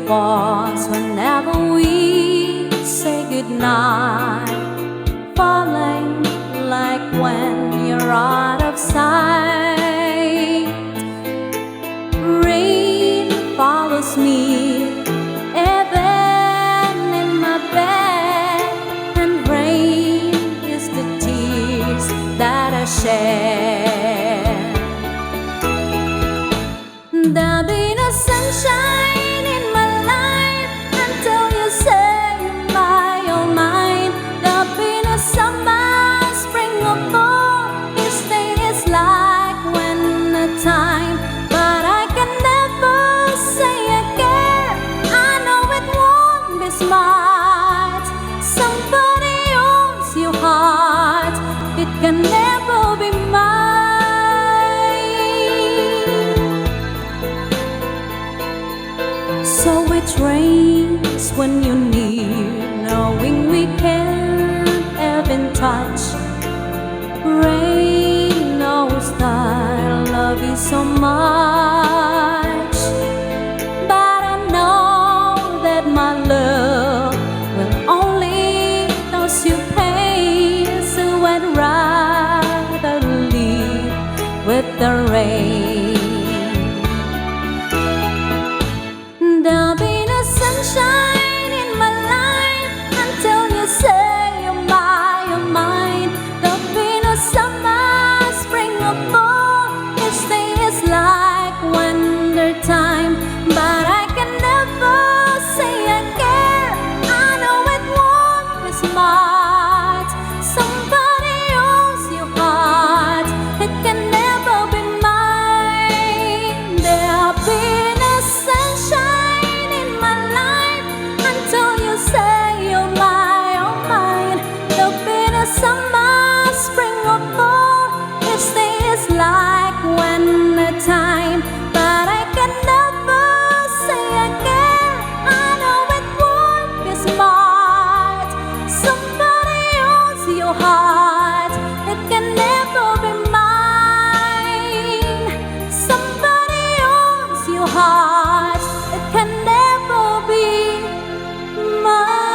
falls whenever we say goodnight, falling like when you're out of sight. Rain follows me even in my bed, and rain is the tears that I shed. There'll be no sunshine in my life until you say you're my all mine. There'll be no summer, spring or fall. Each day is like when the time, but I can never say again. I know it won't be smart. Somebody owns your heart. It can never be mine. So it rains when you're near, knowing we can't even touch. Rain knows that I love you so much, but I know that my love will only cause you pain. So I'd rather live with the rain. There'll be no sunshine in my life until you say you're mine. There'll be no summer, spring or fall. Each day is like winter time, but I can never say again. I know it won't be smart. Somebody owns your heart. It can never be mine. There'll be no sunshine in my life until you say you're my all mine. There'll be no summer, spring or fall. Each day is like winter time, but I can never say again. I know it won't be smart. Somebody owns your heart. It can never be mine. Somebody owns your heart. It can never be mine.